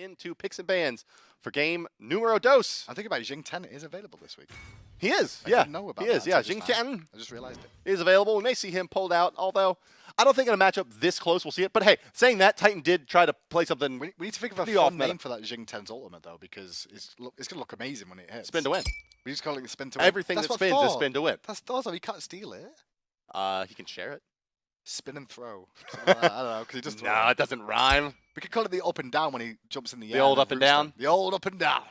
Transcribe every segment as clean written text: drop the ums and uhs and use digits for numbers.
into Picks and Bans for game numero dos. I'm thinking about Jing 10 is available this week. He is, I yeah. didn't know about he is, that yeah. until Jing just now. Chen I just realized it. is available. We may see him pulled out, although I don't think in a matchup this close we'll see it. But hey, saying that, Titan did try to play something. We need to think of a pretty off fun meta. name for that Jing 10's ultimate, though, because it's going to look amazing when it hits. Spin to win. We just call it spin to win. Everything That's that what spins Thor. is spin to win. That's Thor's, he can't steal it. He can share it. Spin and throw. Like I don't know, because he just No, it doesn't rhyme. We could call it the up and down when he jumps in the air. The old up and down? The old up and down.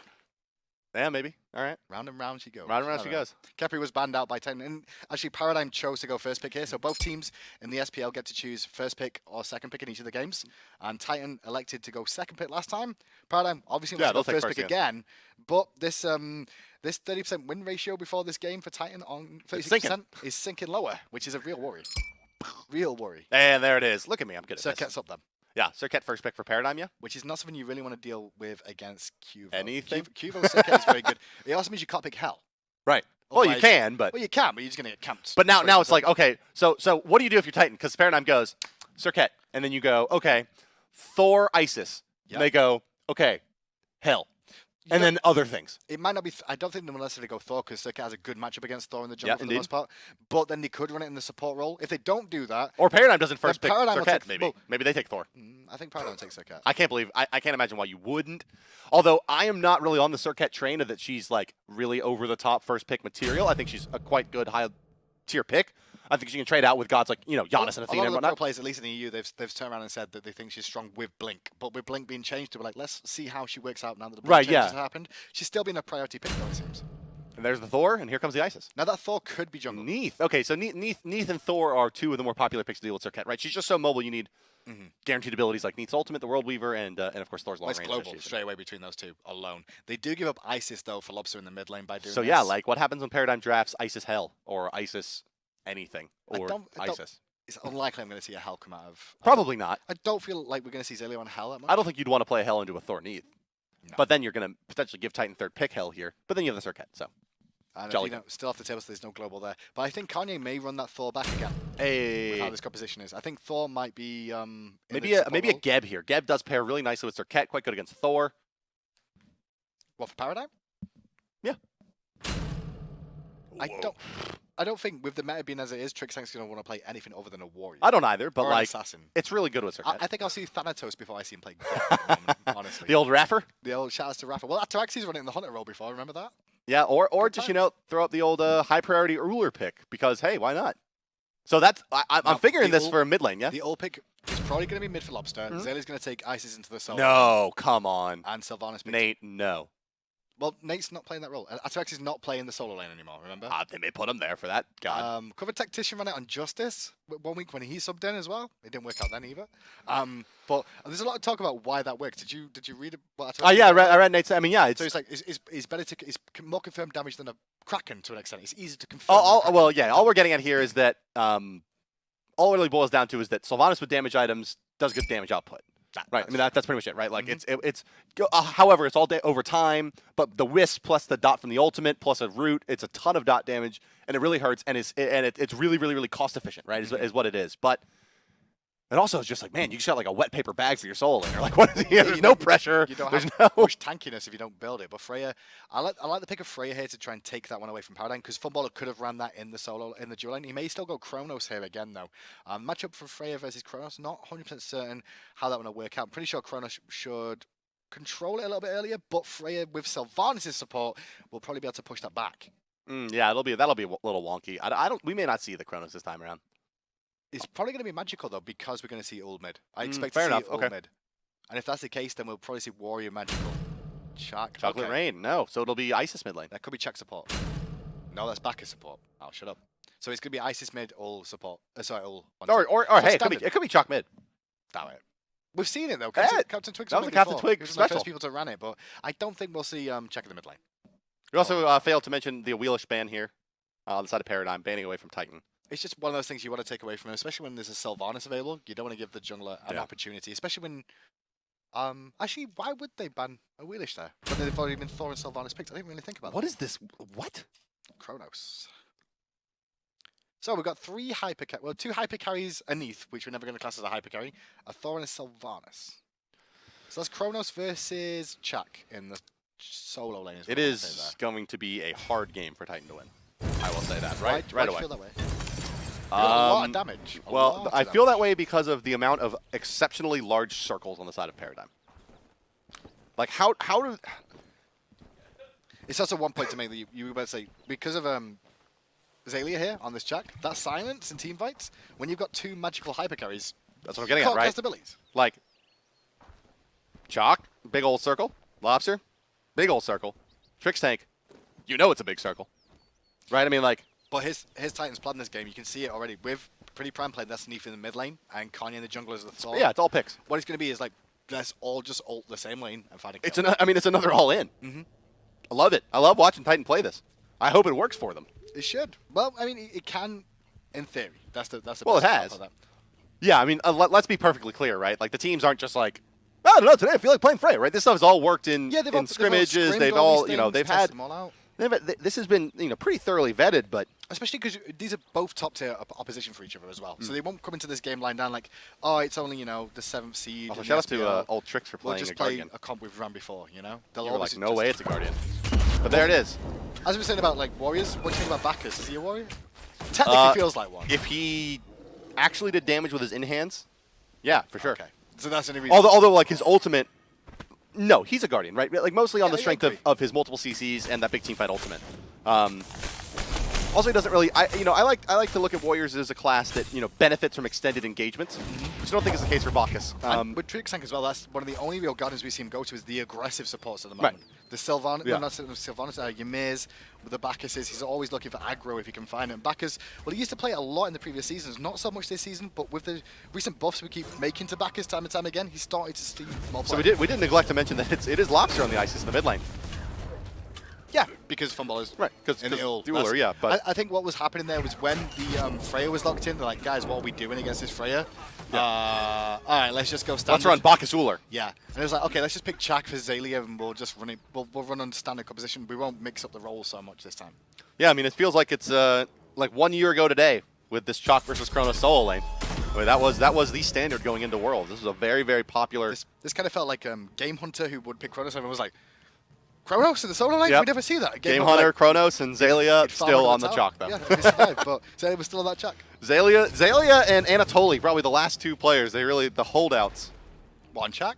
Yeah, maybe. All right. Round and round she goes. Round and round she goes. Kepri was banned out by 10. And actually, Paradigm chose to go first pick here. So both teams in the SPL get to choose first pick or second pick in each of the games. And Titan elected to go second pick last time. Paradigm obviously wants to go first pick again. But this 30% win ratio before this game for Titan on 36% is sinking lower, which is a real worry. Real worry. And there it is. Look at me. I'm good at this. Serqet's up then. Yeah, Serqet first pick for Paradigm, yeah? Which is not something you really want to deal with against Qvo. Anything? Qvo Serqet is very good. It also means you can't pick Hell. Right. Well, you can, but... Well, you can, but you're just going to get camped. But now it's like, okay, so what do you do if you're Titan? Because Paradigm goes, Serqet, and then you go, okay, Thor, Isis. Yep. And they go, okay, Hell. And then other things. It might not be... I don't think they will necessarily go Thor, because Serqet has a good matchup against Thor in the jungle for the most part. But then they could run it in the support role. If they don't do that... Or Paradigm doesn't first pick Serqet, maybe. Well, maybe they take Thor. I think Paradigm takes Serqet. I can't believe... I can't imagine why you wouldn't. Although, I am not really on the Serqet train of that she's, like, really over-the-top first pick material. I think she's a quite good high-tier pick. I think she can trade out with gods like, you know, Giannis and Athena and whatnot. A lot of the whatnot. pro players, at least in the EU, they've turned around and said that they think she's strong with Blink. But with Blink being changed to, like, let's see how she works out now that the Blink changes have happened. She's still been a priority pick, though, it seems. And there's the Thor, and here comes the Isis. Now, that Thor could be jungle. Neith. Okay, so Neith and Thor are two of the more popular picks to deal with Serqet, right? She's just so mobile, you need guaranteed abilities like Neith's Ultimate, the World Weaver, and of course, Thor's long range. It's global, straight away between those two alone. They do give up Isis, though, for Lawbster in the mid lane by doing so, this. yeah, like, what happens when Paradigm drafts Isis Hell, or Isis anything, or Isis? It's unlikely I'm going to see a Hell come out of... Probably not. I don't feel like we're going to see Xaliea on Hell that much. I don't think you'd want to play a Hell into a Thor Neith. No. But then you're going to potentially give Titan third pick Hell here. But then you have the Serqet, so... Still off the table, so there's no global there. But I think Kanye may run that Thor back again. Hey. With how this composition is. I think Thor might be... maybe a Geb here. Geb does pair really nicely with Serqet, quite good against Thor. What, for Paradigm? Yeah. I don't think, with the meta being as it is, TrixTank's going to want to play anything other than a warrior. I don't either, but or like, an assassin. It's really good with Serqet. I think I'll see Thanatos before I see him play Geb, honestly. The old Raffer? The old shout outs to Raffer. Well, Ataraxia's running in the Hunter role before, remember that? Yeah, or just, you know, throw up the old high priority Ullr pick, because, hey, why not? So that's, I'm figuring this for a mid lane, yeah? The old pick is probably going to be mid for Lawbster. Xalia's going to take Isis into the solo. No, come on. And Sylvanus. Nate, no. Well, Nate's not playing that role. Ataraxia's not playing the solo lane anymore, remember? They may put him there for that, God. Cover Tactician ran it on Justice 1 week when he subbed in as well. It didn't work out then either. But there's a lot of talk about why that worked. Did you read what Ataraxia yeah, I read Nate's. I mean, yeah. So it's like, it's better to, it's more confirmed damage than a Kraken to an extent. It's easy to confirm. Well, yeah, all we're getting at here is that, all it really boils down to is that Sylvanus with damage items does good damage output. Right, I mean, that's pretty much it, right? Like, however, it's all day over time, but the Wisp plus the dot from the ultimate plus a root, it's a ton of dot damage, and it really hurts, and it's really, really, really cost efficient, right, is what it is. But it also is just like, man, you just got like a wet paper bag for your soul, and you're like, what is it? There's no pressure. You don't There's have much tankiness if you don't build it. But Freya, I like the pick of Freya here to try and take that one away from Paradigm, because Funballer could have ran that in the solo, in the dual lane. He may still go Chronos here again, though. Matchup for Freya versus Chronos, not 100% certain how that one will work out. I'm pretty sure Chronos should control it a little bit earlier, but Freya with Sylvanus' support will probably be able to push that back. Yeah, that'll be a little wonky. We may not see the Chronos this time around. It's probably going to be magical, though, because we're going to see Ullr mid. I expect to see Ullr mid. And if that's the case, then we'll probably see Warrior magical. Chaac. Chocolate Rain, no. So it'll be Isis mid lane. That could be Chaac support. No, that's Bacchus support. Oh, shut up. So it's going to be Isis mid, Ullr support. Sorry, Ullr. Or hey, it could be Chaac mid. Damn it. We've seen it, though. Captain Twix that was a Captain Twix special. special. First people to run it, but I don't think we'll see Chaac in the mid lane. We also failed to mention the Wheelish ban here on the side of Paradigm, banning away from Titan. It's just one of those things you want to take away from him, especially when there's a Sylvanus available. You don't want to give the jungler an opportunity, especially when... actually, why would they ban a Wheelish there? When they've already been Thor and Sylvanus picked. I didn't really think about that. What is this? What? Chronos. So we've got 2 hyper carries, a Neith, which we're never going to class as a hyper carry, a Thor and a Sylvanus. So that's Chronos versus Chaac in the solo lane. It is going to be a hard game for Titan to win. I will say that right Why do away. you feel that way? A lot of damage. Well, I feel that way because of the amount of exceptionally large circles on the side of Paradigm. Like how do? It's also one point to make that you were about to say because of Xaliea here on this Chaac. That silence in team fights when you've got 2 magical hyper carries. That's what I'm getting at, right? Cast abilities. Like Chaac, big old circle. Lawbster, big old circle. TrixTank, you know it's a big circle, right? I mean, like. But his Titans plan this game, you can see it already with PrettyPriMe playing that's Neith in the mid lane and Kanye in the jungle as the Thor. Yeah, it's all picks. What it's going to be is like let's all just ult the same lane and fight a kill. It's another all in. I love it. I love watching Titan play this. I hope it works for them. It should. Well, I mean, it can, in theory. That's the well, it best has. part of that. Yeah, I mean, let's be perfectly clear, right? Like the teams aren't just like, I don't know, today I feel like playing Freya, right? This stuff's all worked in scrimmages. They've all, you know, they've had. This has been, you know, pretty thoroughly vetted, but especially because these are both top-tier opposition for each other as well. So they won't come into this game lying down like, oh, it's only, you know, the 7th seed. Also, shout out to old Trix for playing we'll just a Guardian. play a comp we've run before, you know? They'll always like, no way it's a Guardian. But there it is. As we were saying about, like, warriors, what do you think about Bacchus? Is he a warrior? Technically feels like one. If he actually did damage with his in-hands, yeah, for sure. Okay. So that's the only reason. Although like, his ultimate, no, he's a Guardian, right? Like, mostly on the strength of his multiple CCs and that big team fight ultimate. Also, he doesn't really. I like to look at warriors as a class that benefits from extended engagements, which I don't think is the case for Bacchus. With TrixTank as well, that's one of the only real Guardians we see him go to is the aggressive supports at the moment. Right. The Sylvanus, no, not Sylvanus, Ymir, with the Bacchuses, he's always looking for aggro if he can find it. And Bacchus, well, he used to play a lot in the previous seasons, not so much this season, but with the recent buffs we keep making to Bacchus time and time again, he started to see more play. So we did neglect to mention that it is Lawbster on the Isis in the mid lane. Yeah, because Funballer's right. Because Ullr, yeah. But I think what was happening there was when the Freya was locked in, they're like, guys, what are we doing against this Freya? Yeah. All right, let's just go standard. Let's run Bacchus Ullr. Yeah, and it was like, okay, let's just pick Chaac for Xaliea and we'll just run it. We'll run on standard composition. We won't mix up the roles so much this time. Yeah, I mean, it feels like it's like 1 year ago today with this Chaac versus Chronos solo lane. I mean, that was the standard going into Worlds. This was a very, very popular. This kind of felt like Game Hunter who would pick Chronos. Everyone was like, Chronos in the solo lane? Yep. We never see that. Game Hunter, like, Chronos, and Xaliea still on the Chaac, though. Yeah, he survived, but Xaliea was still on that Chaac. Xaliea and Anatoly, probably the last 2 players. They really, the holdouts. One Chaac?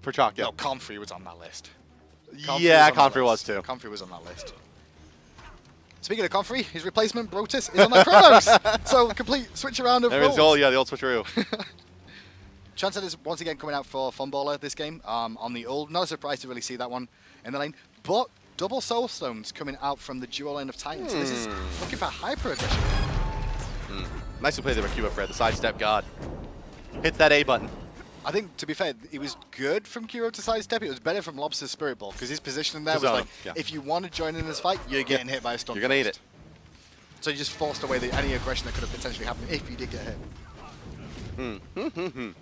For Chaac, yeah. No, Comfrey was on that list. Comfrey was too. Comfrey was on that list. Speaking of Comfrey, his replacement, BroTuZ, is on that Chronos. So, complete switch around of roles. The old switcheroo. Chancellor is once again coming out for Funballer this game on the Ullr. Not a surprise to really see that one in the lane. But double Soul Stones coming out from the dual lane of Titans. So this is looking for hyper aggression. Nicely played there by QvoFred, the sidestep god. Hits that A button. I think, to be fair, it was good from Kiro to sidestep. It was better from Lawbster's Spirit Ball because his position there was like, if you want to join in this fight, you're getting hit by a stun. You're going to eat it. So you just forced away any aggression that could have potentially happened if you did get hit.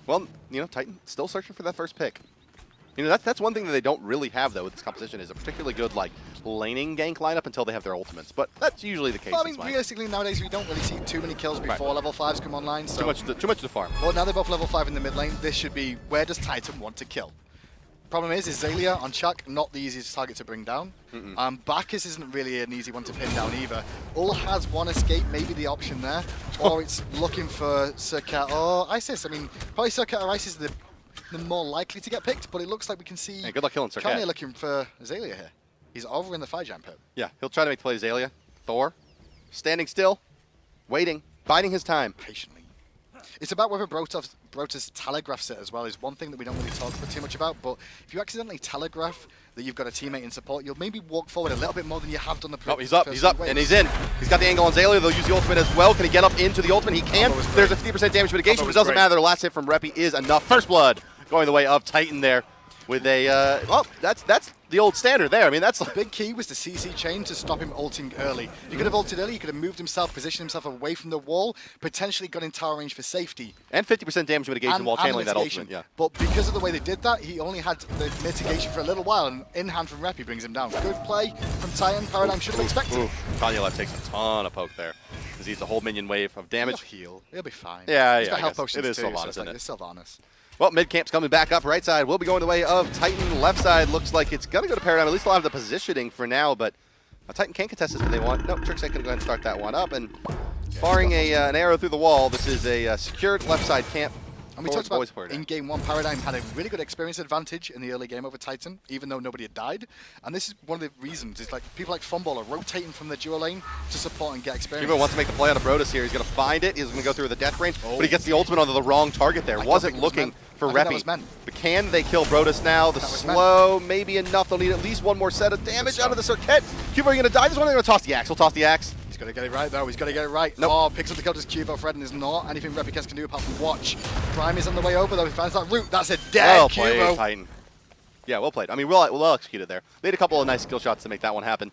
Well, Titan still searching for that first pick. That's one thing that they don't really have, though, with this composition is a particularly good, like, laning gank lineup until they have their ultimates. But that's usually the case. Well, I mean, realistically, nowadays, we don't really see too many kills before level 5s come online. So too much to farm. Well, now they're both level 5 in the mid lane. This should be, where does Titan want to kill? Problem is Xaliea on Chaac, not the easiest target to bring down. Bacchus isn't really an easy one to pin down either. Ullr has one escape, maybe the option there. Or it's looking for Serqet or Isis. I mean, probably Serqet or Isis is the more likely to get picked, but it looks like we can see good luck killing Serqet. Kanye looking for Xaliea here. He's over in the fire giant pit. Yeah, he'll try to make the play Xaliea. Thor, standing still, waiting, biding his time. Patiently. It's about whether BroTuZ telegraphs it as well is one thing that we don't really talk too much about, but if you accidentally telegraph that you've got a teammate in support, you'll maybe walk forward a little bit more than you have done the previous. Oh, he's up, and he's in. He's got the angle on Xaliea. They'll use the ultimate as well. Can he get up into the ultimate? He can. There's a 50% damage mitigation, but it doesn't matter. The last hit from Repi is enough. First blood going the way of Titan there with a, that's the old standard there. I mean, that's the big key was the CC chain to stop him ulting early. You could have ulted early, you could have moved himself, positioned himself away from the wall, potentially got in tower range for safety. And 50% damage mitigation while channeling that ultimate, yeah. But because of the way they did that, he only had the mitigation for a little while, and in hand from Repi brings him down. Good play from Titan. Paradigm should have expected. KanyeLife takes a ton of poke there. Because he's a whole minion wave of damage. He'll heal. He'll be fine. Yeah, He's got health potions it is too, Sylvanus, so isn't it? It's Sylvanus. Well, mid camp's coming back up right side. Will be going the way of Titan. Left side looks like it's going to go to Paradigm. At least they'll have the positioning for now, but Titan can contest this if they want. No, TrixTank going to go ahead and start that one up. And barring an arrow through the wall, this is a secured left side camp. And we talked about in game 1, Paradigm had a really good experience advantage in the early game over Titan, even though nobody had died. And this is one of the reasons. It's like people like Funballer rotating from the duo lane to support and get experience. Cubo wants to make the play on a BroTuZ here. He's going to find it. He's going to go through the death range, but he gets the ultimate onto the wrong target there. Wasn't looking for Repi. But can they kill BroTuZ now? The slow, maybe enough. They'll need at least one more set of damage out of the Serqet. Cubo, are you going to die? This one, they're going to toss the axe. He'll toss the axe. He's got to get it right, though. He's got to get it right. Nope. Oh, picks up the kill, does QvoFred, and there's not anything Repikas can do apart from watch. Prime is on the way over, though. He finds that route. That's a dead well played, Cubo. Titan. Yeah, well played. I mean, we'll execute it there. They had a couple of nice skill shots to make that one happen.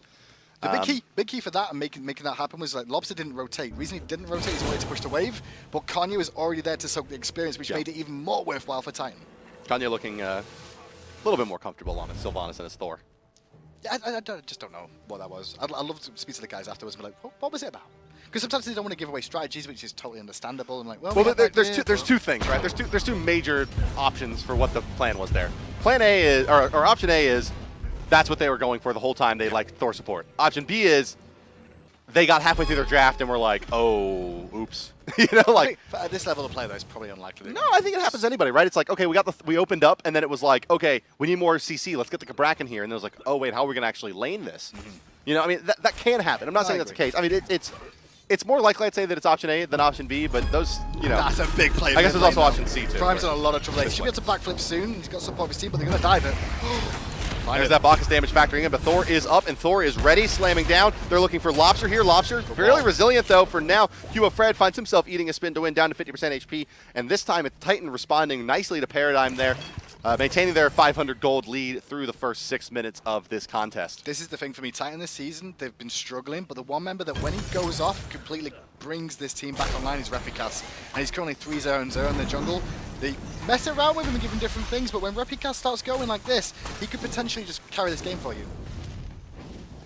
The big key for that and making that happen was like Lawbster didn't rotate. The reason he didn't rotate is he wanted to push the wave, but Kanye was already there to soak the experience, which made it even more worthwhile for Titan. Kanye looking a little bit more comfortable on his Sylvanus and his Thor. Yeah, I just don't know what that was. I'd love to speak to the guys afterwards and be like, what was it about? Because sometimes they don't want to give away strategies, which is totally understandable. And like, well there's two things, right? There's two major options for what the plan was there. Plan A is, or option A is, that's what they were going for the whole time. They liked Thor support. Option B is, they got halfway through their draft and were like, oh, oops. You know, like at this level of play, though, it's probably unlikely. No, I think it happens to anybody, right? It's like, okay, we opened up, and then it was like, okay, we need more CC. Let's get the Cabrak in here. And it was like, oh wait, how are we gonna actually lane this? You know, I mean, that can happen. I'm not saying that's the case. I mean, it's more likely, I'd say, that it's option A than option B, but those, you know. That's a big play. I guess there's also option C too. Prime's in a lot of trouble. He should be able to backflip soon. He's got support of his team, but they're gonna dive it. There's that Bacchus damage factoring in, but Thor is up and Thor is ready, slamming down. They're looking for Lawbster here. Lawbster fairly resilient though for now. QvoFred finds himself eating a spin to win, down to 50% HP, and this time it's Titan responding nicely to Paradigm there, maintaining their 500 gold lead through the first 6 minutes of this contest. This is the thing for me. Titan this season, they've been struggling, but the one member that when he goes off completely brings this team back online is Repikas, and he's currently 3-0-0 in the jungle. They mess around with him and give him different things, but when Repikas starts going like this, he could potentially just carry this game for you.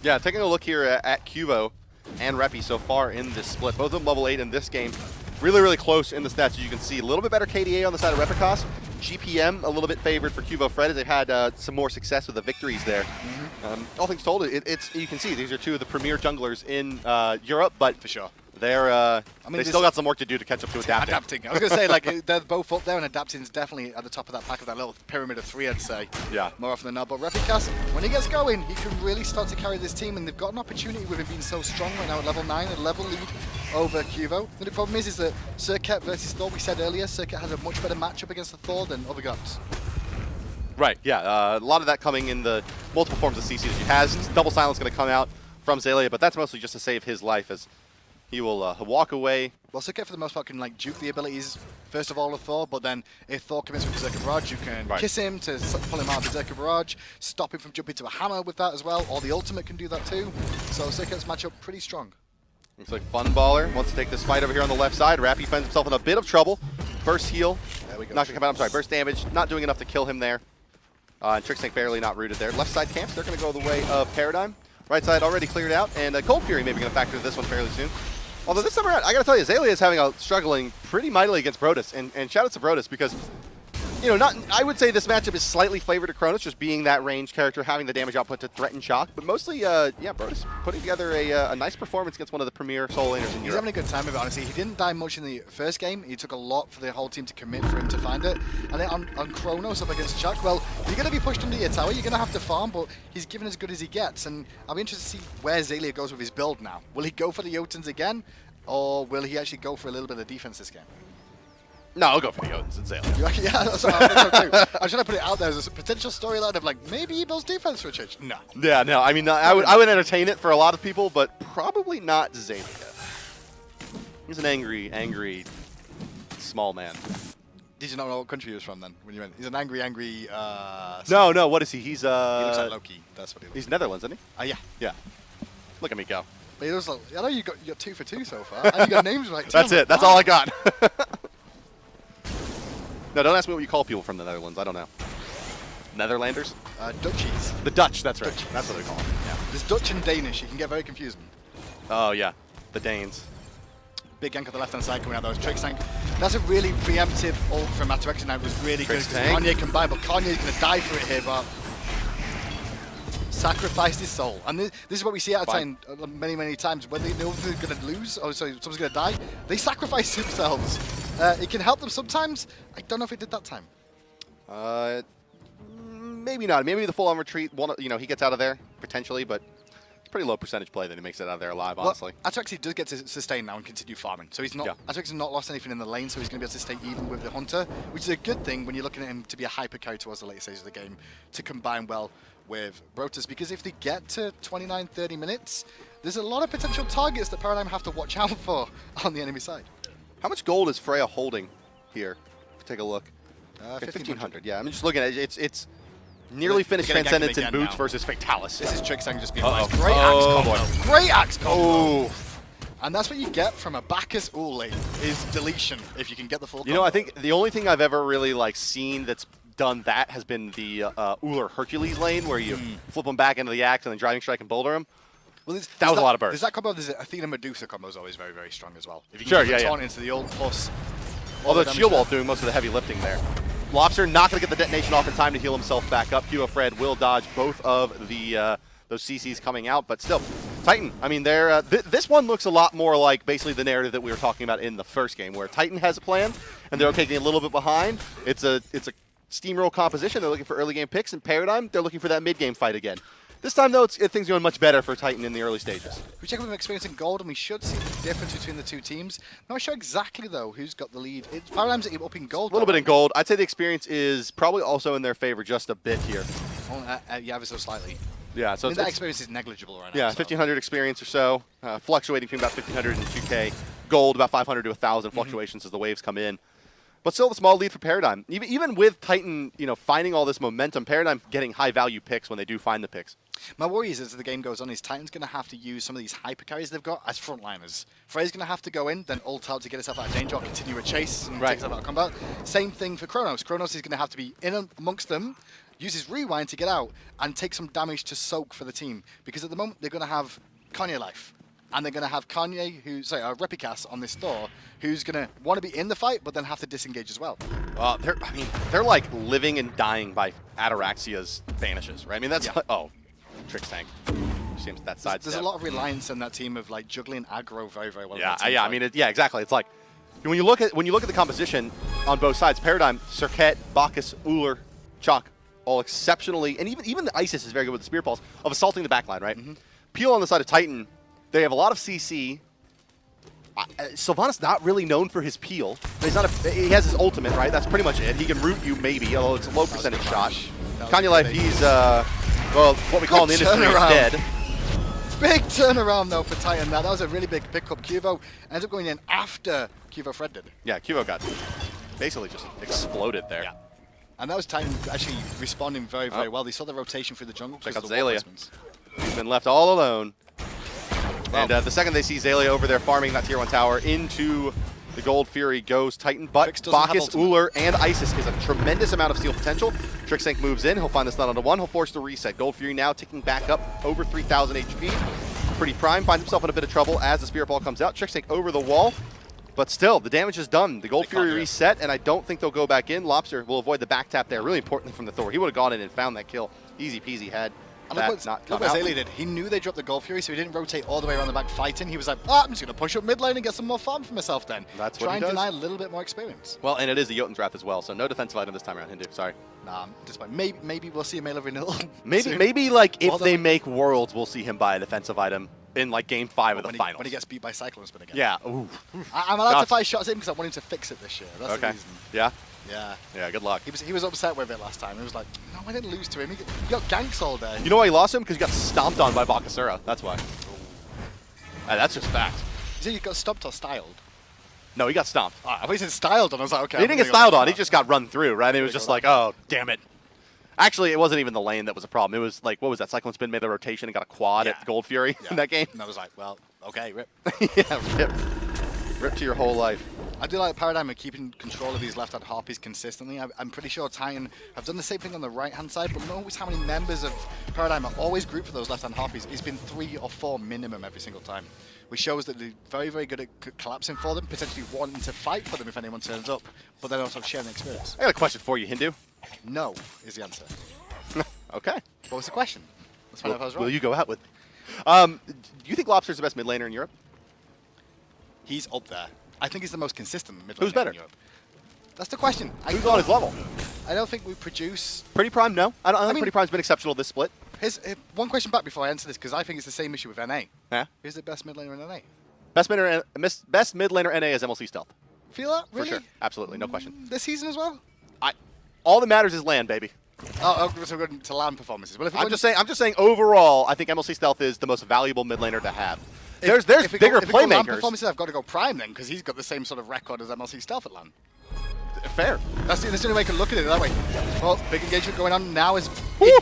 Yeah, taking a look here at Cuvo and Repi so far in this split. Both of them level 8 in this game. Really, really close in the stats, as you can see. A little bit better KDA on the side of Repikas. GPM a little bit favored for QvoFred, as they've had some more success with the victories there. All things told, it's you can see these are two of the premier junglers in Europe, but for sure. They're, they still got some work to do to catch up to adapting. I was going to say, like, they're both up there, and adapting's definitely at the top of that pack of that little pyramid of 3, I'd say. Yeah. More often than not. But Repikas, when he gets going, he can really start to carry this team, and they've got an opportunity with him being so strong right now at level 9, a level lead over Cuvo. The problem is that Serqet versus Thor, we said earlier, Serqet has a much better matchup against the Thor than other gods. Right, yeah. A lot of that coming in the multiple forms of CC that he has. Double Silence going to come out from Xaliea, but that's mostly just to save his life, as he will walk away. Well, Serqet for the most part can like juke the abilities first of all of Thor, but then if Thor commits with Berserker Barrage, you can kiss him to pull him out of Berserker Barrage, stop him from jumping to a hammer with that as well, or the ultimate can do that too. So Serqet's matchup pretty strong. Looks like Funballer wants to take this fight over here on the left side. Rappy finds himself in a bit of trouble. Burst heal. There we go. Not gonna come out. I'm sorry. Burst damage. Not doing enough to kill him there. And TrixTank barely not rooted there. Left side camps. They're gonna go the way of Paradigm. Right side already cleared out, and Cold Fury maybe gonna factor this one fairly soon. Although this time around, I gotta tell you, Xaliea is having struggling pretty mightily against BroTuZ, and shout out to BroTuZ because, you know, I would say this matchup is slightly flavored to Chronos, just being that range character, having the damage output to threaten Chaac, but mostly, yeah, BroTuZ putting together a nice performance against one of the premier solo laners in Europe. He's having a good time of it, honestly. He didn't die much in the first game. He took a lot for the whole team to commit for him to find it. And then on Chronos up against Chaac, well, you're going to be pushed under your tower, you're going to have to farm, but he's given as good as he gets. And I'll be interested to see where Xaliea goes with his build now. Will he go for the Jotuns again, or will he actually go for a little bit of defense this game? No, I'll go for the Jotuns and Xaliea. Yeah, that's what I think so too. I'm trying to put it out there as a potential storyline of like, maybe he builds defense for a change. No. Yeah, no, I mean, I would entertain it for a lot of people, but probably not Xaliea. He's an angry, small man. Did you not know what country he was from then? When you went, he's an angry. No, what is he? He's he looks like Loki. That's what he looks. He's Netherlands, isn't he? Yeah. Yeah. Look at me go. But he was like, I know you got 2 for 2 so far, and you got names right too. That's it. That's all I got. No, don't ask me what you call people from the Netherlands. I don't know. Netherlanders? Dutchies. The Dutch. That's right. Dutchies. That's what they call them. Yeah. There's Dutch and Danish. You can get very confusing. Oh yeah, the Danes. Big gank on the left-hand side coming out. That was TrixTank. That's a really preemptive ult from Ataraxia now. It was really good because Kanye combined, but Kanye's going to die for it here, but sacrificed his soul. And this is what we see out of time many, many times. When they know they're going to lose, or sorry, someone's going to die, they sacrifice themselves. It can help them sometimes. I don't know if it did that time. Maybe not. Maybe the full-on retreat, he gets out of there, potentially, but it's pretty low percentage play that he makes it out of there alive, honestly. Well, Ataraxia does get to sustain now and continue farming. So he's not, Ataraxia's not lost anything in the lane, so he's going to be able to stay even with the Hunter, which is a good thing when you're looking at him to be a hyper carry towards the later stages of the game, to combine well with BroTuZ, because if they get to 29, 30 minutes, there's a lot of potential targets that Paradigm have to watch out for on the enemy side. How much gold is Freya holding here? Take a look. 1,500. Yeah, I'm just looking at it. It's nearly finished Transcendence in boots versus Fatalis. This is TrixTank just being nice. Great axe combo. Great axe combo. And that's what you get from a Bacchus Ullr is deletion if you can get the full combo. You know, I think the only thing I've ever really seen that's done that has been the Ullr Hercules lane where you flip them back into the axe and then driving strike and boulder them. Well, that was a lot of burst. There's that combo. There's Athena Medusa combo is always very, very strong as well. If you can get the taunt into the ult plus. Although Shield Wall doing most of the heavy lifting there. Lawbster not going to get the detonation off in time to heal himself back up. QvoFred will dodge both of the those CCs coming out, but still, Titan. I mean, they're this one looks a lot more like basically the narrative that we were talking about in the first game, where Titan has a plan and they're taking a little bit behind. It's a steamroll composition. They're looking for early game picks, and Paradigm they're looking for that mid game fight again. This time, though, things are going much better for Titan in the early stages. We check with experience in gold, and we should see the difference between the two teams. Not sure exactly, though, who's got the lead. Paradigm's up in gold. A little bit in gold. I'd say the experience is probably also in their favor just a bit here. Oh, yeah, ever so slightly. Yeah, so that experience is negligible right now. Yeah, 1,500 experience or so, fluctuating between about 1,500 and 2K. Gold, about 500 to 1,000 fluctuations as the waves come in. But still a small lead for Paradigm. Even with Titan, finding all this momentum, Paradigm getting high-value picks when they do find the picks. My worry is as the game goes on is Titan's going to have to use some of these hyper carries they've got as frontliners. Freya's going to have to go in, then ult out to get herself out of danger or continue a chase and take herself out of combat. Same thing for Chronos. Chronos is going to have to be in amongst them, use his rewind to get out, and take some damage to soak for the team. Because at the moment, they're going to have KanyeLife. And they're going to have Repikas on this Thor, who's going to want to be in the fight, but then have to disengage as well. They're like living and dying by Ataraxia's vanishes, right? I mean, that's TrixTank. Seems that side. There's a lot of reliance on that team of juggling aggro very, very well. Yeah, I mean, exactly. It's like when you look at the composition on both sides, Paradigm, Serqet, Bacchus, Ullr, Chaac, all exceptionally, and even the Isis is very good with the spear pulse of assaulting the backline, right? Peel on the side of Titan. They have a lot of CC. Sylvanus not really known for his peel. He's not he has his ultimate, right? That's pretty much it. He can root you maybe, although it's a low percentage shot. KanyeLife, he's what we call in the industry dead. Big turnaround though for Titan. That was a really big pickup. Qvo ends up going in after QvoFred did. Yeah, Qvo got basically just exploded there. Yeah. And that was Titan actually responding very, very well. They saw the rotation through the jungle. Check out Xaliea. He's been left all alone. And the second they see Xaliea over there farming that tier 1 tower into the Gold Fury goes Titan. But Bacchus, Ullr, and Isis is a tremendous amount of steal potential. TrixTank moves in. He'll find this nut onto one. He'll force the reset. Gold Fury now ticking back up over 3,000 HP. PrettyPriMe finds himself in a bit of trouble as the Spirit Ball comes out. TrixTank over the wall. But still, the damage is done. The Gold Fury reset, and I don't think they'll go back in. Lawbster will avoid the back tap there. Really importantly from the Thor. He would have gone in and found that kill. Easy peasy had. And look what Xaliea did. He knew they dropped the Gold Fury, so he didn't rotate all the way around the back fighting. He was like, I'm just going to push up mid lane and get some more farm for myself then. That's what Try he and does. deny a little bit more experience. Well, and it is the Jotun's Wrath as well, so no defensive item this time around, Hindu. Sorry. Nah, despite maybe we'll see a melee renewal. Maybe like if they make Worlds, we'll see him buy a defensive item in like Game 5 of the finals. When he gets beat by Cyclone Spin again. Yeah. Ooh. I'm allowed to fire shots at him because I want him to fix it this year. That's the reason. Yeah? Yeah. Yeah, good luck. He was upset with it last time. He was like, no, I didn't lose to him. He got ganks all day. You know why he lost him? Because he got stomped on by Bacchus. That's why. That's just fact. Did he got stomped or styled? No, he got stomped. I thought he said styled on. I was like, okay. He didn't get styled on. He just got run through, right? And it was just like, oh, damn it. Actually, it wasn't even the lane that was a problem. It was like, what was that? Cyclone Spin made the rotation and got a quad at Gold Fury in that game. And I was like, well, okay, rip. Yeah, rip to your whole life. I do like the paradigm of keeping control of these left-hand harpies consistently. I'm pretty sure Titan have done the same thing on the right-hand side, but notice how many members of Paradigm are always grouped for those left-hand harpies. It's been 3 or 4 minimum every single time, which shows that they're very, very good at collapsing for them, potentially wanting to fight for them if anyone turns up, but then also sharing the experience. I got a question for you, Hindu. No is the answer. Okay. What was the question? Let's find out if I was wrong. Will you go out with me? Do you think Lawbster's the best mid laner in Europe? He's up there. I think he's the most consistent mid laner Who's better? in Europe. That's the question. Who's on his level? I don't think we produce... PrettyPriMe, no. I don't think PrettyPrime's been exceptional this split. One question back before I answer this, because I think it's the same issue with NA. Yeah? Who's the best mid laner in NA? Best mid laner NA is MLC Stealth. Feel that? Really? For sure. Absolutely. No question. This season as well? All that matters is land, baby. Oh, so we're going to land performances. Well, if I'm just saying overall, I think MLC Stealth is the most valuable mid laner to have. There's bigger if land playmakers. performances, I've got to go Prime then, because he's got the same sort of record as MLC Stealth at land. Fair. That's the only way I can look at it that way. Well, big engagement going on now is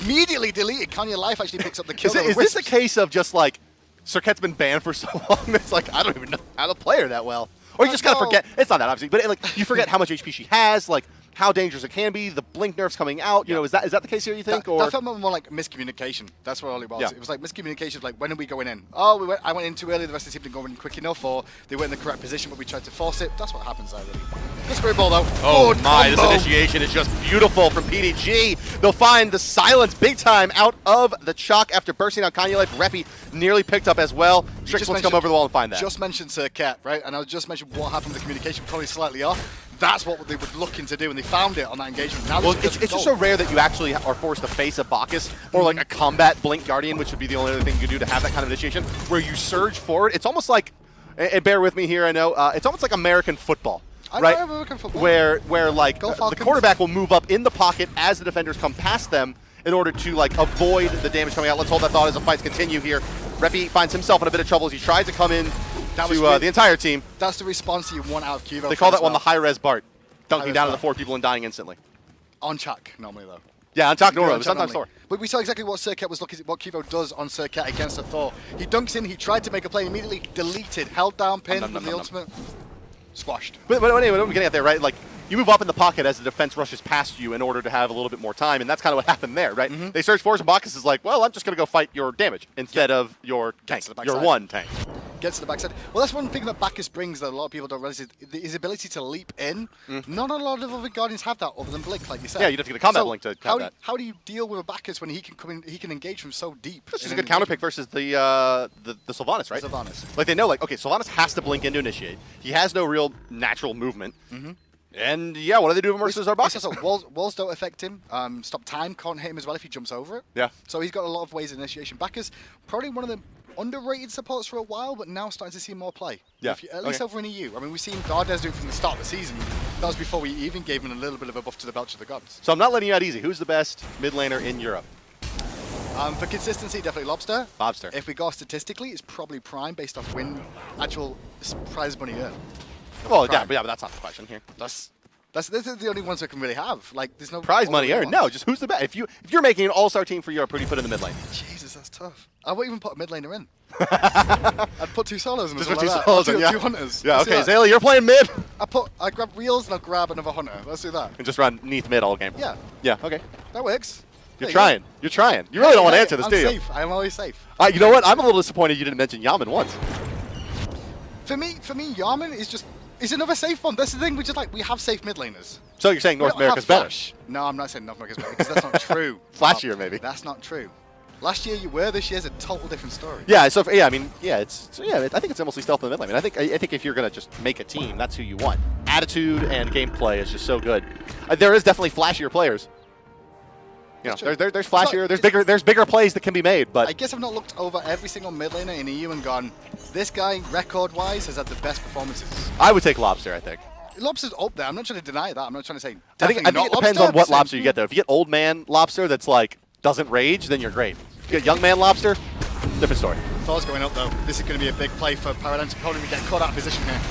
immediately deleted. KanyeLife actually picks up the kill. Is this a case of just like Serqet's been banned for so long? It's like I don't even know how to play her that well, or you just kind of forget. It's not that obviously, but like you forget how much HP she has, like how dangerous it can be. The blink nerfs coming out. You know, is that the case here? You think? That felt more like miscommunication. That's what all it was. Yeah. It was like miscommunication. Like when are we going in? Oh, I went in too early. The rest of the team didn't go in quick enough, or they weren't in the correct position, but we tried to force it. That's what happens there, really. Good spirit ball though. Oh Good my! combo. This initiation is just beautiful from PDG. They'll find the silence big time out of the Chaac after bursting out KanyeLife. Repi nearly picked up as well. Trix wants to come over the wall and find that. Just mentioned Serqet, right? And I just mentioned what happened with the communication, probably slightly off. That's what they were looking to do, and they found it on that engagement. Now it's just so rare that you actually are forced to face a Bacchus or like a combat Blink Guardian, which would be the only other thing you could do to have that kind of initiation, where you surge forward. It's almost like, and bear with me here, I know, it's almost like American football. Right, American football. where like the quarterback will move up in the pocket as the defenders come past them in order to like avoid the damage coming out. Let's hold that thought as the fights continue here. Repi finds himself in a bit of trouble as he tries to come in to the entire team. That's the response you want out of QvoFred. They call that one the hi-rez Bart, dunking down to the 4 people and dying instantly. On Chaac normally though. Yeah, on Chaac normally, but sometimes Thor. But we saw exactly what Serqet was looking at, what Qvo does on Serqet against a Thor. He dunks in, he tried to make a play, immediately deleted, held down, pinned with the ultimate. Squashed. But anyway, what I'm getting at there, right? Like, you move up in the pocket as the defense rushes past you in order to have a little bit more time, and that's kind of what happened there, right? They search for us, and Bacchus is like, well, I'm just going to go fight your damage instead of your tank, your one tank. Gets to the backside. Well, that's one thing that Bacchus brings that a lot of people don't realize is his ability to leap in. Not a lot of other Guardians have that other than Blink, like you said. Yeah, you'd have to get a combat Blink to have that. How do you deal with a Bacchus when he can come in, he can engage from so deep? That's just a good counter pick versus the Sylvanus, right? Sylvanus. Like, they know, like, okay, Sylvanus has to blink in to initiate. He has no real natural movement. And yeah, what do they do versus our Bacchus? Walls don't affect him. Stop time can't hit him as well if he jumps over it. Yeah. So he's got a lot of ways of initiation. Bacchus, probably one of the underrated supports for a while, but now starting to see more play. Yeah. At least over in EU. I mean, we've seen Gardes do it from the start of the season. That was before we even gave him a little bit of a buff to the Belch of the Gods. So I'm not letting you out easy. Who's the best mid laner in Europe? For consistency, definitely Lawbster. Lawbster. If we go statistically, it's probably Prime based off actual prize money earned. Well, yeah, but that's not the question here. This is the only ones we can really have. Like, there's no prize money earned. No, just who's the best. If you're making an all-star team for Europe, who do you put in the mid lane? Jesus, that's tough. I won't even put a mid laner in. I'd put 2 solos in. Just put 2 solos in, yeah. 2 hunters. Yeah, okay, Xaliea, you're playing mid. I grab reels and I'll grab another hunter. Let's do that. And just run Neith mid all game. Yeah. Yeah, okay. That works. You're trying. You're trying. You really don't want to answer this, do you? I'm safe. I'm always safe. You know what? I'm a little disappointed you didn't mention Yaman once. For me, Yaman is just... It's another safe one. That's the thing. We have safe mid laners. So you're saying North America's better? No, I'm not saying North America's better because that's not true. Last year, maybe. That's not true. Last year you were. This year's a total different story. Yeah. So I think it's mostly stealth in the mid lane. I mean, I think if you're gonna just make a team, that's who you want. Attitude and gameplay is just so good. There is definitely flashier players. You know, there's flashier, there's bigger plays that can be made. But I guess I've not looked over every single mid laner in EU and gone, this guy record-wise has had the best performances. I would take Lawbster, I think. Lobster's up there. I'm not trying to deny that. I'm not trying to say. I think it depends on what Lawbster you get, though. If you get old man Lawbster that's like doesn't rage, then you're great. If you get young man Lawbster, different story. Thor's going up though. This is going to be a big play for Paradigm to probably get caught out of position here.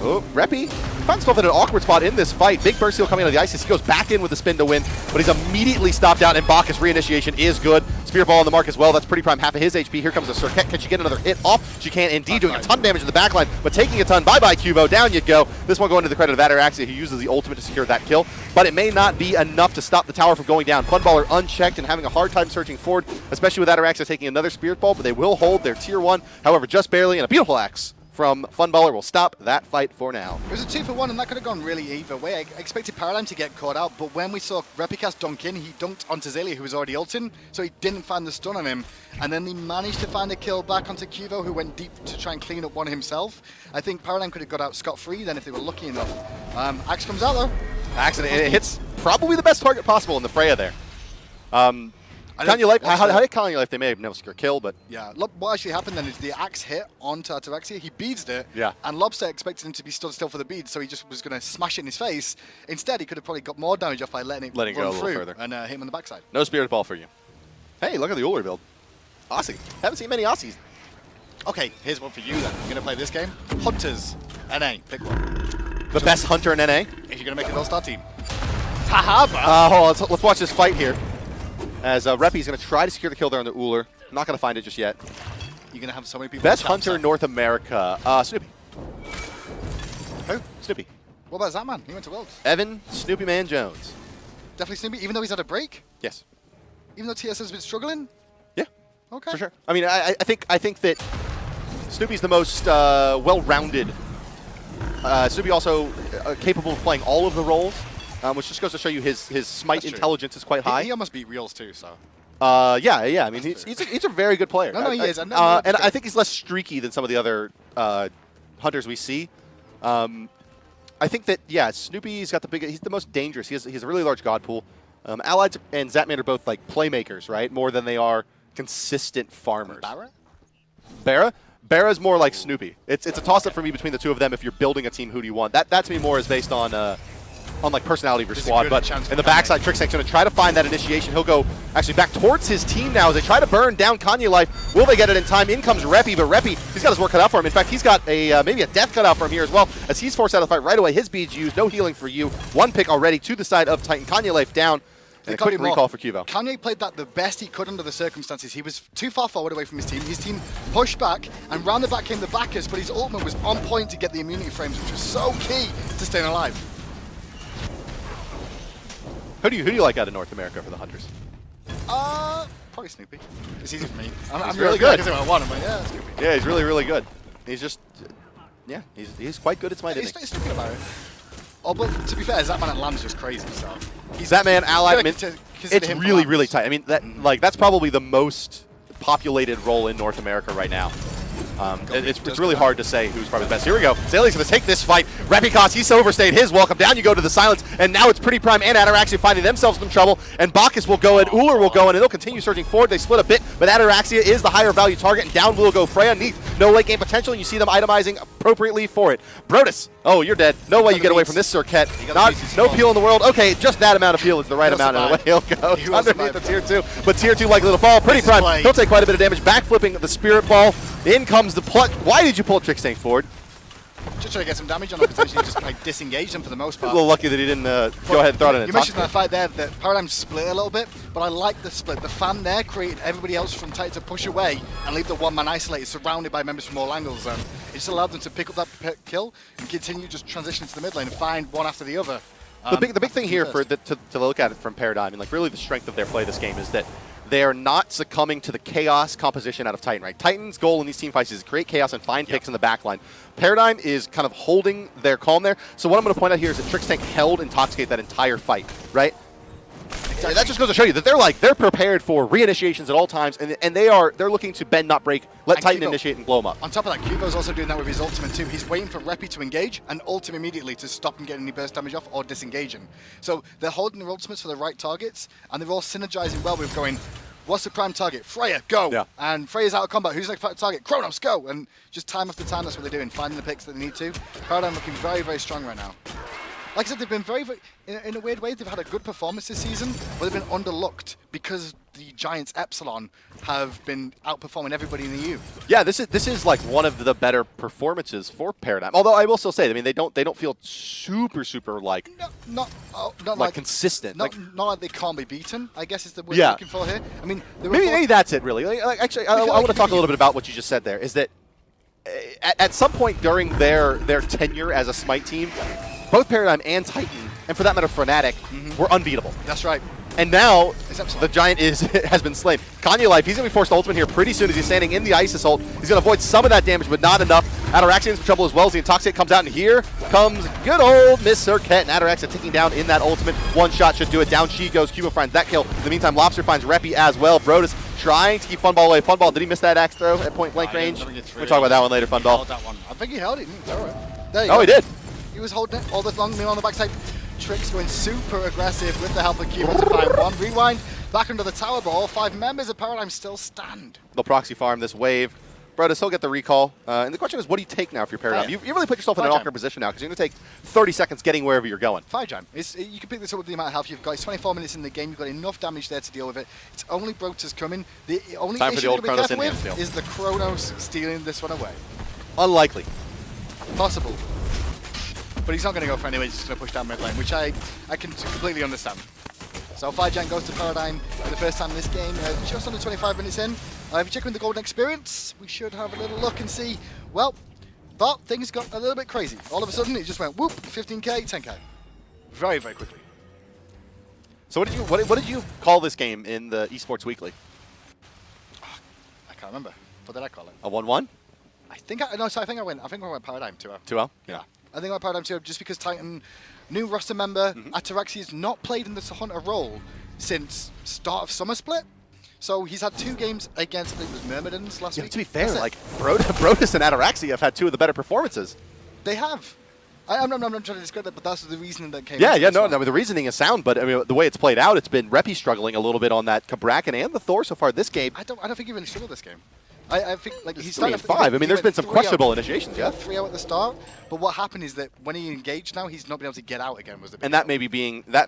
Oh, Repi finds himself in an awkward spot in this fight. Big burst steal coming out of the ISIS. He goes back in with the spin to win, but he's immediately stopped out, and Bacchus reinitiation is good. Spear Ball on the mark as well. That's PrettyPriMe, half of his HP. Here comes the Serqet. Can she get another hit off? She can indeed, doing a ton of damage in the backline, but taking a ton. Bye-bye, Qvo. Down you go. This one going to the credit of Ataraxia, who uses the ultimate to secure that kill, but it may not be enough to stop the tower from going down. Funballer unchecked and having a hard time searching forward, especially with Ataraxia taking another Spirit Ball, but they will hold their tier 1, however, just barely, and a beautiful axe from Funballer will stop that fight for now. It was a 2-for-1, and that could have gone really either way. I expected Paradigm to get caught out, but when we saw Repikas dunk in, he dunked onto Xaliea, who was already ulting, so he didn't find the stun on him. And then he managed to find a kill back onto Qvo, who went deep to try and clean up one himself. I think Paradigm could have got out scot-free then if they were lucky enough. Axe comes out, though. Axe, and it hits probably the best target possible in the Freya there. KanyeLife, how did KanyeLife? They may have never secured a kill, but yeah. What actually happened then is the axe hit onto Ataraxia. He beads it, yeah. And Lawbster expected him to be stood still for the bead, so he just was going to smash it in his face. Instead, he could have probably got more damage off by letting it run go a through little further and hit him on the backside. No Spirit Ball for you. Hey, look at the Ullr build. Aussie. Haven't seen many Aussies. Okay, here's one for you then. You're going to play this game. Hunters, NA, pick one. The best hunter in NA? If you're going to make an all-star team. Haha, hold on, let's watch this fight here. As Reppy's going to try to secure the kill there on the Ullr. Not going to find it just yet. You're going to have so many people. Best hunter in North America. Snoopy. Who? Snoopy. What about that man? He went to Worlds. Evan Snoopy Man Jones. Definitely Snoopy, even though he's had a break? Yes. Even though TS has been struggling? Yeah. Okay. For sure. I mean, I think that Snoopy's the most well-rounded. Snoopy also capable of playing all of the roles. Which just goes to show you his smite intelligence is quite high. He almost beat Reals too, so. Yeah. I mean, he's a very good player. No, he is. And I think he's less streaky than some of the other hunters we see. I think that Snoopy's got he's the most dangerous. He has a really large god pool. Allied and Zatman are both like playmakers, right? More than they are consistent farmers. Barra's more like Snoopy. It's a toss-up for me between the two of them. If you're building a team, who do you want? That to me more is based on like personality versus squad, but in the backside, TrixTank's going to try to find that initiation. He'll go actually back towards his team now as they try to burn down KanyeLife. Will they get it in time? In comes Reppy, but Reppy, he's got his work cut out for him. In fact, he's got maybe a death cut out for him here as well, as he's forced out of the fight right away. His beads used, no healing for you. One pick already to the side of Titan. KanyeLife down. And a quick recall for Qvo. Kanye played that the best he could under the circumstances. He was too far forward away from his team. His team pushed back, and round the back came the Bacchus, but his ultimate was on point to get the immunity frames, which was so key to staying alive. Who do you like out of North America for the hunters? Probably Snoopy. It's easy for me. I'm really good. I want him, but yeah, Snoopy. Yeah, he's really, really good. He's just, he's quite good at smite. He's thinking about it. Oh, but to be fair, Zatman at Lamb's just crazy, so. Zatman, Allied, it's really, really tight. I mean, that's probably the most populated role in North America right now. It's really hard to say who's probably the best. Here we go. Xalia's going to take this fight. Repikas, he's overstayed his welcome. Down you go to the silence, and now it's PrettyPriMe and Ataraxia finding themselves some trouble, and Bacchus will go, and Ullr will go, and they'll continue surging forward. They split a bit, but Ataraxia is the higher value target, and down will go Freya. Neith, no late game potential, and you see them itemizing appropriately for it. BroTuZ, oh, you're dead. No way you get away from this Serqet. No peel in the world. Okay, just that amount of peel is the right amount, and away he'll go. Underneath the tier 2, but tier 2 like a little fall. PrettyPriMe, he'll take quite a bit of damage. Backflipping the Spirit Ball. In comes the pluck. Why did you pull TrixTank forward? Just trying to get some damage on him, potentially just like disengage them for the most part. A little lucky that he didn't go ahead and throw it in. You mentioned that fight there, that Paradigm split a little bit, but I like the split. The fan there created everybody else from Titan to push away and leave the one man isolated, surrounded by members from all angles. It just allowed them to pick up that kill and continue just transition to the mid lane and find one after the other. The big thing here to look at it from Paradigm, and like really the strength of their play this game, is that they are not succumbing to the chaos composition out of Titan, right? Titan's goal in these team fights is to create chaos and find picks in the backline. Paradigm is kind of holding their calm there. So what I'm going to point out here is that TrixTank held Intoxicate that entire fight, right? Exactly. That just goes to show you that they're prepared for reinitiations at all times, and they're looking to bend, not break, let Titan initiate and blow them up. On top of that, Qvo's also doing that with his ultimate too. He's waiting for Reppy to engage and ult him immediately to stop him getting any burst damage off or disengaging. So they're holding their ultimates for the right targets, and they're all synergizing well with going, what's the prime target? Freya, go! Yeah. And Freya's out of combat. Who's the next target? Chronos, go! And just time after time, that's what they're doing, finding the picks that they need to. Paradigm looking very, very strong right now. Like I said, they've been very, in a weird way, they've had a good performance this season, but they've been underlooked because the Giants Epsilon have been outperforming everybody in the EU. Yeah, this is like one of the better performances for Paradigm. Although I will still say, I mean, they don't feel super like Not like consistent. Not like they can't be beaten, I guess is the word Yeah. we're looking for here. I mean, maybe that's it really. Actually, I want to talk a little bit about what you just said there. Is that at some point during their tenure as a Smite team, both Paradigm and Titan, and for that matter Fnatic, were unbeatable. That's right. And now the Giant has been slain. KanyeLife, he's going to be forced to ultimate here pretty soon as he's standing in the Isis ult. He's going to avoid some of that damage, but not enough. Ataraxia in some trouble as well as the Intoxicate comes out, and here comes good old Miss Serqet, and Ataraxia ticking down in that ultimate. One shot should do it. Down she goes. QvoFred finds that kill. In the meantime, Lawbster finds Repi as well. BroTuZ trying to keep Funball away. Funball, did he miss that axe throw at point blank range? We'll talk about that one later, Funball. I think he held it. He didn't throw it. There you go. He did. He was holding it all this long meal on the backside. Trix going super aggressive with the help of Cubo to find one. Rewind back under the tower, but all 5 members of Paradigm still stand. They'll proxy farm this wave. BroTuZ, he'll get the recall. And the question is, what do you take now if you're Paradigm? You really put yourself in an awkward position now because you're going to take 30 seconds getting wherever you're going. Firejam. You can pick this up with the amount of health you've got. It's 24 minutes in the game. You've got enough damage there to deal with it. It's only BroTuZ coming. The only Time for issue the old to be careful Chronos with is the Chronos stealing this one away. Unlikely. Possible. But he's not going to go for anyway. He's just going to push down mid lane, which I can completely understand. So Firejam goes to Paradigm for the first time in this game, just under 25 minutes in. If you check with the golden experience, we should have a little look and see, well, but things got a little bit crazy. All of a sudden, it just went whoop, 15k, 10k. Very, very quickly. So what did you call this game in the Esports Weekly? I can't remember. What did I call it? A 1-1? I think I went Paradigm 2-0. 2-0? Yeah. I think I went Paradigm 2-0 just because Titan, new roster member, Ataraxia has not played in the Hunter role since start of Summer Split. So he's had 2 games against, I think it was Myrmidons last week. To be fair, like BroTuZ and Ataraxia have had 2 of the better performances. They have. I'm not trying to discredit that, but that's the reasoning that came. Yeah, no, the reasoning is sound, but I mean, the way it's played out, it's been Repi struggling a little bit on that Bracken and the Thor so far this game. I don't think he really struggled this game. I think like he's 3-5. I mean, there's been some questionable initiations. Yeah, 3-0 at the start. But what happened is that when he engaged, now he's not been able to get out again. Was the big and that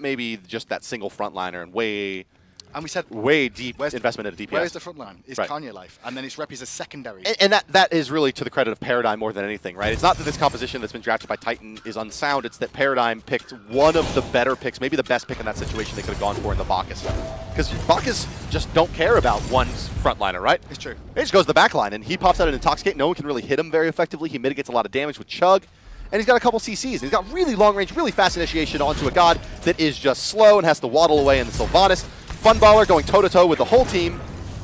may be just that single frontliner and we said way deep investment into DPS. Where's the front line? It's KanyeLife, and then it's Repi's a secondary. And that is really to the credit of Paradigm more than anything, right? It's not that this composition that's been drafted by Titan is unsound. It's that Paradigm picked one of the better picks, maybe the best pick in that situation they could have gone for in the Bacchus. Because Bacchus just don't care about one's frontliner, right? It's true. He just goes to the back line, and he pops out an Intoxicate. No one can really hit him very effectively. He mitigates a lot of damage with Chug. And he's got a couple CCs. And he's got really long range, really fast initiation onto a god that is just slow and has to waddle away in the Sylvanus. Funballer going toe-to-toe with the whole team.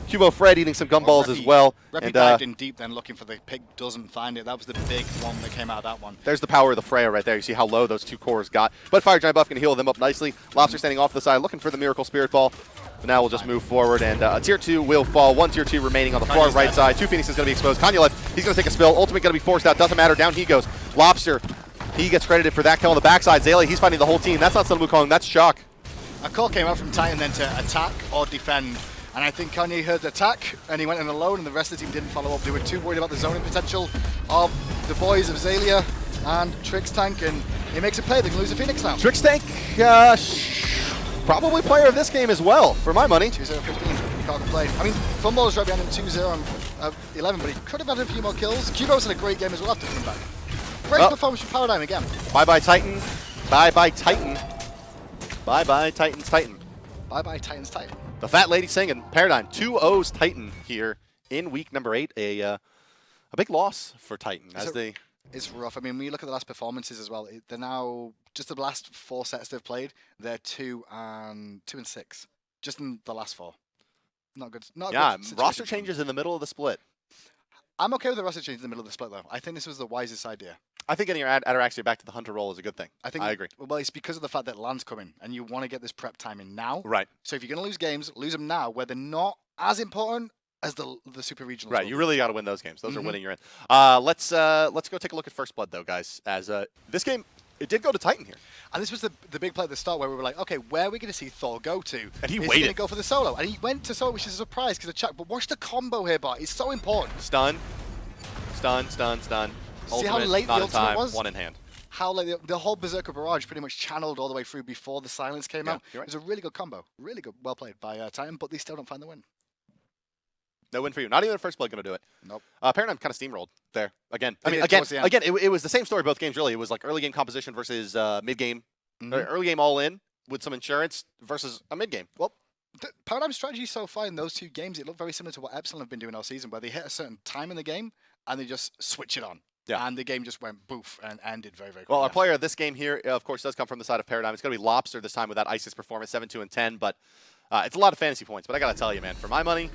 QvoFred eating some gumballs as well. Repi dived in deep then looking for the pick, doesn't find it. That was the big one that came out of that one. There's the power of the Freya right there. You see how low those 2 cores got. But Firejam buff can heal them up nicely. Lawbster standing off to the side looking for the Miracle Spirit Ball. But now we'll just move forward, and a tier 2 will fall. 1 tier 2 remaining on the far right side. 2 Phoenixes going to be exposed. KanyeLife, he's going to take a spill. Ultimate going to be forced out. Doesn't matter. Down he goes. Lawbster, he gets credited for that kill on the backside. Xaliea, he's fighting the whole team. That's not Sun Wukong, that's Chaac. A call came out from Titan then to attack or defend. And I think Kanye heard the attack, and he went in alone, and the rest of the team didn't follow up. They were too worried about the zoning potential of the boys of Xaliea and TrixTank, and he makes a play. They can lose a Phoenix now. TrixTank, probably player of this game as well, for my money. 2-0-15, he can't complain. I mean, Funballer's right behind him 2-0 and 11, but he could have had a few more kills. Qvo's had a great game as well after coming back. Great performance from Paradigm again. Bye-bye Titan. Bye-bye Titan. Bye-bye Titan's Titan. Bye-bye Titan's Titan. The fat lady singing. Paradigm 2-0's Titan here in week number 8. A big loss for Titan It's rough. I mean, when you look at the last performances as well, they're now just the last 4 sets they've played. They're 2-6, just in the last 4. Not good. Not yeah, good roster changes in the middle of the split. I'm okay with the roster change in the middle of the split, though. I think this was the wisest idea. I think getting your Ataraxia back to the Hunter role is a good thing. I agree. Well, it's because of the fact that Land's coming, and you want to get this prep time in now. Right. So if you're going to lose games, lose them now, where they're not as important as the super regionals. Right. You really got to win those games. Those are winning you're in. Let's go take a look at First Blood, though, guys. As this game, it did go to Titan here. And this was the big play at the start where we were like, okay, where are we going to see Thor go to? And he waited. He's going to go for the solo. And he went to solo, which is a surprise because of Chaac. But watch the combo here, Bart. It's so important. Stun. Stun, stun, stun. See how late the ultimate was? 1 in hand. how like the whole Berserker Barrage pretty much channeled all the way through before the silence came out. You're right. It was a really good combo, really good, well played by Titan, but they still don't find the win. No win for you. Not even the first blood going to do it. Nope. Paradigm kind of steamrolled there again. I They mean, did again, it was the same story both games really. It was like early game composition versus mid game, early game all in with some insurance versus a mid game. Well, the Paradigm strategy so far in those two games, it looked very similar to what Epsilon have been doing all season, where they hit a certain time in the game and they just switch it on. Yeah. And the game just went boof and ended very, very quickly. Well, our player of this game here, of course, does come from the side of Paradigm. It's going to be Lawbster this time with that ISIS performance, 7-2-10. But it's a lot of fantasy points. But I got to tell you, man, for my money,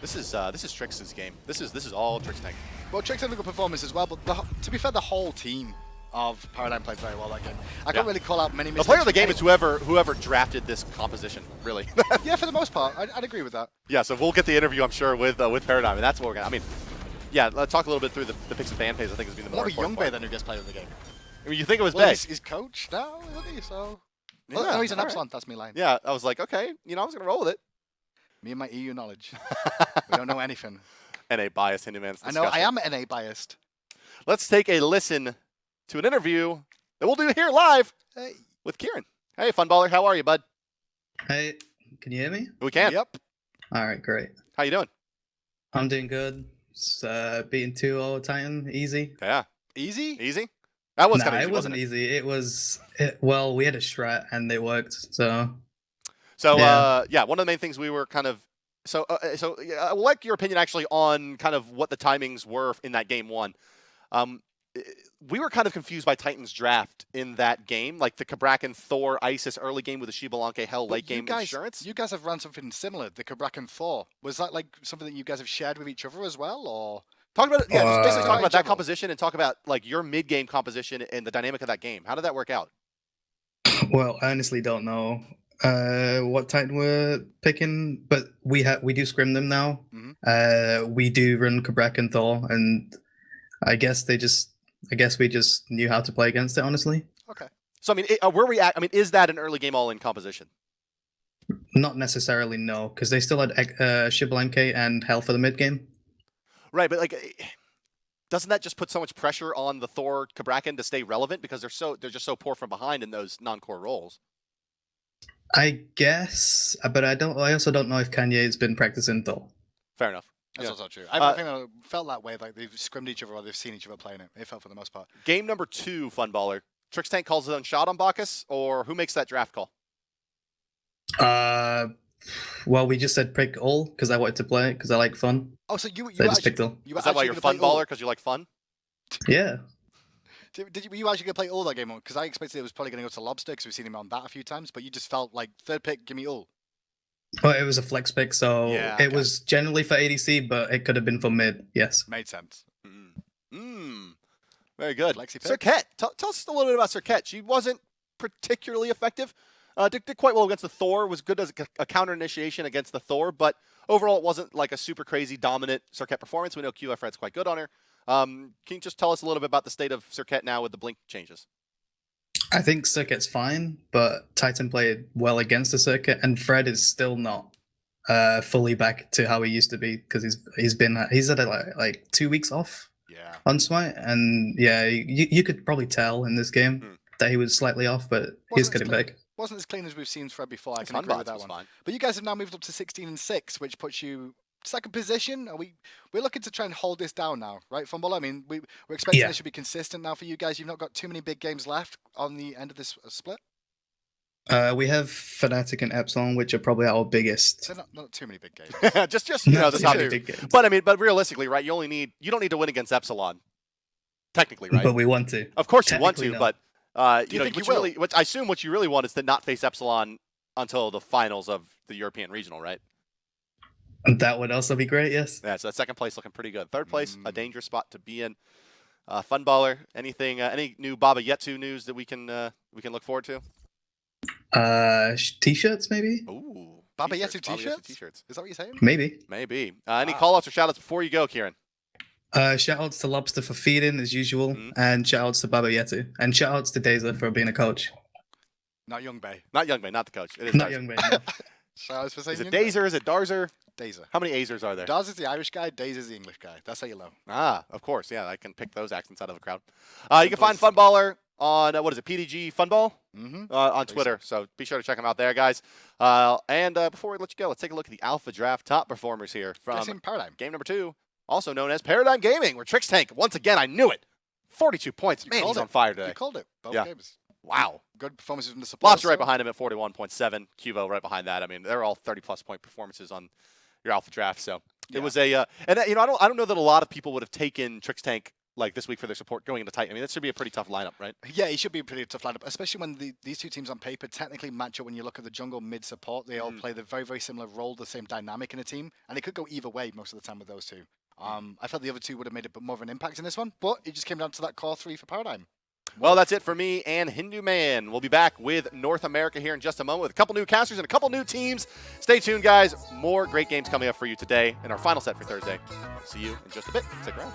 this is TrixTank's game. This is all TrixTank. Well, TrixTank had a good performance as well, but to be fair, the whole team of Paradigm played very well that game. I can't really call out many mistakes. The player of the game is whoever drafted this composition, really. Yeah, for the most part, I'd agree with that. Yeah, so we'll get the interview, I'm sure, with Paradigm, and that's what we're gonna. I mean, yeah, let's talk a little bit through the picks and fan phase. I think is being the more important Young Bay then who gets played in the game. I mean, you think it was Well, Bay? he's coach now, isn't he? So. Yeah, Well, no, he's an all Epsilon. That's me lying. Yeah, I was like, okay, I was gonna roll with it. Me and my EU knowledge. We don't know anything. NA bias, Hindu man's I discussion. know I am NA biased. Let's take a listen to an interview that we'll do here live with Kieran. Hey, Funballer, how are you, bud? Hey, can you hear me? We can. Yep. All right, great. How you doing? I'm doing good. Just, beating 2-0 Titan, easy. Yeah. Easy? Easy? That was kind of easy, it wasn't easy. Well, we had a strat and it worked, so... So, Yeah. One of the main things we were kind of... I would like your opinion, actually, on kind of what the timings were in that game one. We were kind of confused by Titan's draft in that game, like the Kabrakan Thor ISIS early game with the Shibalanke Hell late game insurance. You guys have run something similar, the Kabrakan Thor. Was that like something that you guys have shared with each other as well, or...? Talk about it. Yeah, just basically talk about that general. composition and talk about like your mid-game composition and the dynamic of that game. How did that work out? Well, I honestly don't know what Titan we're picking, but we do scrim them now. We do run Kabrak and Thor, and I guess we just knew how to play against it, honestly. Okay. So I mean, is that an early game all-in composition? Not necessarily, no, because they still had Shibalanke and Hell for the mid game. Right, but like, doesn't that just put so much pressure on the Thor Kabrakan to stay relevant because they're just so poor from behind in those non-core roles? I guess, but I also don't know if Kanye's been practicing Thor. Fair enough. That's also true. I think I felt that way, like they've scrimmed each other or they've seen each other playing it. It felt for the most part. Game number 2, Funballer. TrixTank calls his own shot on Bacchus, or who makes that draft call? Well, we just said pick all because I wanted to play it because I like fun. Oh, so you I just picked all. Is that why you're Funballer? Because you like fun? Yeah. Were you actually going to play all that game? Because I expected it was probably going to go to Lawbster because we've seen him on that a few times, but you just felt like third pick, give me all. Well, it was a flex pick, so it was generally for ADC, but it could have been for mid, yes. Made sense. Very good. Flexi pick. Serqet. Tell us a little bit about Serqet. She wasn't particularly effective. Did quite well against the Thor, was good as a counter initiation against the Thor, but overall it wasn't like a super crazy dominant Serqet performance. We know QvoFred's quite good on her. Can you just tell us a little bit about the state of Serqet now with the blink changes? I think Serqet's fine, but Titan played well against the Serqet, and Fred is still not fully back to how he used to be because he's had like 2 weeks off on Smite, and you could probably tell in this game that he was slightly off, but he's getting back. Wasn't as clean as we've seen Fred before. I can agree with that one. Fine. But you guys have now moved up to 16-6, which puts you second position. We're looking to try and hold this down now, right, Funballer? I mean, we're expecting this should be consistent now for you guys. You've not got too many big games left on the end of this split. We have Fnatic and Epsilon, which are probably our biggest. They're not too many big games. just the top two. Big games. But realistically, right? You don't need to win against Epsilon. Technically, right? But we want to. Of course, you want to, no. but I assume what you really want is to not face Epsilon until the finals of the European regional, right? That would also be great, yes. Yeah, so that second place looking pretty good. Third place, a dangerous spot to be in. Funballer, anything? Any new Baba Yetsu news that we can look forward to? T-shirts maybe. Ooh, Baba Yetsu t-shirts? Is that what you're saying? Maybe. Any call-outs or shout-outs before you go, Kieran? Shout-outs to Lawbster for feeding as usual, and shout-outs to Baba Yetu, and shout-outs to Dazer for being a coach. Not Young Bay. Not Young Bay, not the coach. It is not Dazer. Young Bay. No. Shout-outs for saying Is it Young Bay. Dazer? Is it Darzer? Dazer. How many Azers are there? Daz is the Irish guy, Dazer is the English guy. That's how you know. Ah, of course. Yeah, I can pick those accents out of the crowd. You can find Funballer on what is it, PDG Funball on Twitter. So be sure to check them out there, guys. And before we let you go, let's take a look at the Alpha Draft top performers here from Paradigm. Game number 2, also known as Paradigm Gaming, where TrixTank, once again, I knew it. 42 points. Man, he's on fire today. You called it. Both games. Wow. Good performances from the support. Lawbster right behind him at 41.7. Qvo right behind that. I mean, they're all 30-plus point performances on your Alpha Draft. So it was a, and you know, I don't know that a lot of people would have taken TrixTank like this week for their support going into Titan. I mean, that should be a pretty tough lineup, right? Yeah, it should be a pretty tough lineup, especially when these two teams on paper technically match up. When you look at the jungle mid support, they all play the very, very similar role, the same dynamic in a team, and it could go either way most of the time with those two. I felt the other two would have made a bit more of an impact in this one, but it just came down to that core 3 for Paradigm. Well, that's it for me and Hindu Man. We'll be back with North America here in just a moment with a couple new casters and a couple new teams. Stay tuned, guys. More great games coming up for you today in our final set for Thursday. See you in just a bit. Stick around.